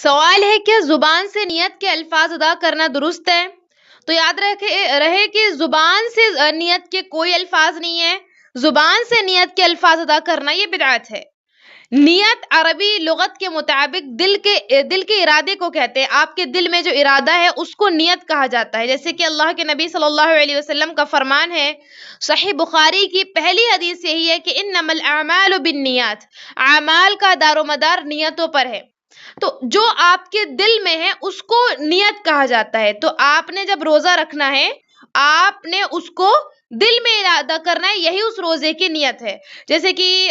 سوال ہے کہ زبان سے نیت کے الفاظ ادا کرنا درست ہے؟ تو یاد رہے کہ زبان سے نیت کے کوئی الفاظ نہیں ہے. زبان سے نیت کے الفاظ ادا کرنا یہ بدعت ہے. نیت عربی لغت کے مطابق دل کے ارادے کو کہتے ہیں. آپ کے دل میں جو ارادہ ہے اس کو نیت کہا جاتا ہے. جیسے کہ اللہ کے نبی صلی اللہ علیہ وسلم کا فرمان ہے، صحیح بخاری کی پہلی حدیث یہی ہے کہ انما الاعمال بالنیات، اعمال کا دار و مدار نیتوں پر ہے. تو جو آپ کے دل میں ہے اس کو نیت کہا جاتا ہے. تو آپ نے جب روزہ رکھنا ہے، آپ نے اس کو دل میں ارادہ کرنا ہے، یہی اس روزے کی نیت ہے. جیسے کہ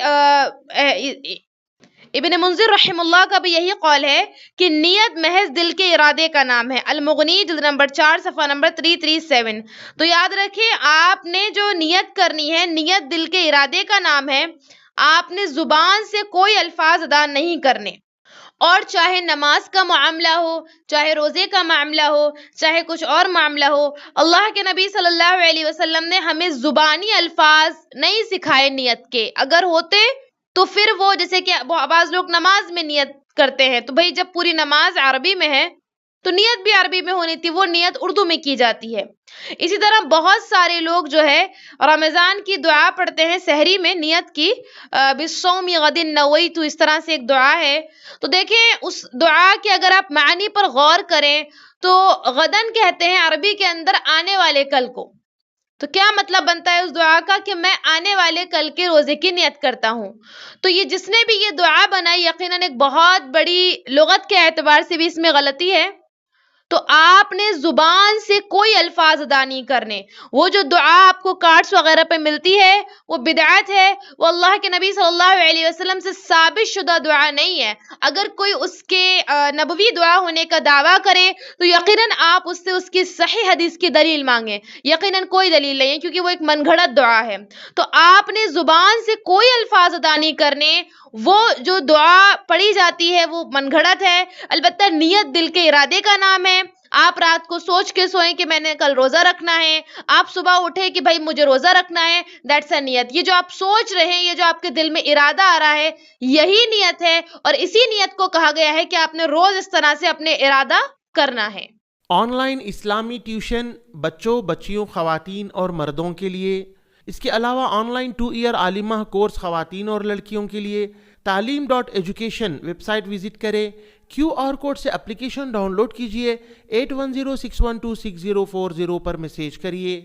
ابن منذر رحم اللہ کا بھی یہی قول ہے کہ نیت محض دل کے ارادے کا نام ہے. المغنی جلد نمبر 4 صفحہ نمبر 337. تو یاد رکھیں، آپ نے جو نیت کرنی ہے، نیت دل کے ارادے کا نام ہے. آپ نے زبان سے کوئی الفاظ ادا نہیں کرنے. اور چاہے نماز کا معاملہ ہو، چاہے روزے کا معاملہ ہو، چاہے کچھ اور معاملہ ہو، اللہ کے نبی صلی اللہ علیہ وسلم نے ہمیں زبانی الفاظ نہیں سکھائے نیت کے. اگر ہوتے تو پھر وہ جیسے کہ بعض لوگ نماز میں نیت کرتے ہیں، تو بھئی جب پوری نماز عربی میں ہے تو نیت بھی عربی میں ہونی تھی، وہ نیت اردو میں کی جاتی ہے. اسی طرح بہت سارے لوگ جو ہے رمضان کی دعا پڑھتے ہیں سحری میں نیت کی، بالصوم غد نویت، اس طرح سے ایک دعا ہے. تو دیکھیں اس دعا کے اگر آپ معنی پر غور کریں تو غدن کہتے ہیں عربی کے اندر آنے والے کل کو. تو کیا مطلب بنتا ہے اس دعا کا کہ میں آنے والے کل کے روزے کی نیت کرتا ہوں. تو یہ جس نے بھی یہ دعا بنائی یقیناً ایک بہت بڑی لغت کے اعتبار سے بھی اس میں غلطی ہے. تو آپ نے زبان سے کوئی الفاظ ادا نہیں کرنے. وہ جو دعا آپ کو کارڈز وغیرہ پہ ملتی ہے وہ بدعت ہے، وہ اللہ کے نبی صلی اللہ علیہ وسلم سے ثابت شدہ دعا نہیں ہے. اگر کوئی اس کے نبوی دعا ہونے کا دعویٰ کرے تو یقیناً آپ اس سے اس کی صحیح حدیث کی دلیل مانگیں. یقیناً کوئی دلیل نہیں ہے کیونکہ وہ ایک من گھڑت دعا ہے. تو آپ نے زبان سے کوئی الفاظ ادا نہیں کرنے. وہ جو دعا پڑھی جاتی ہے وہ من گھڑت ہے. البتہ نیت دل کے ارادے کا نام ہے. آپ رات کو سوچ کے سوئیں کہ میں نے کل روزہ رکھنا ہے، آپ صبح اٹھے کہ بھائی مجھے روزہ رکھنا ہے، دیٹس اے نیت. یہ جو آپ سوچ رہے ہیں، یہ جو آپ کے دل میں ارادہ آ رہا ہے، یہی نیت ہے. اور اسی نیت کو کہا گیا ہے کہ آپ نے روز اس طرح سے اپنے ارادہ کرنا ہے. آن لائن اسلامی ٹیوشن بچوں، بچیوں، خواتین اور مردوں کے لیے. اس کے علاوہ آن لائن 2 ایئر عالمہ کورس خواتین اور لڑکیوں کے لیے. تعلیم.ایجوکیشن ویب سائٹ وزٹ کریں. QR کوڈ سے اپلیکیشن ڈاؤن لوڈ کیجئے. 8106126040 پر میسیج کریے.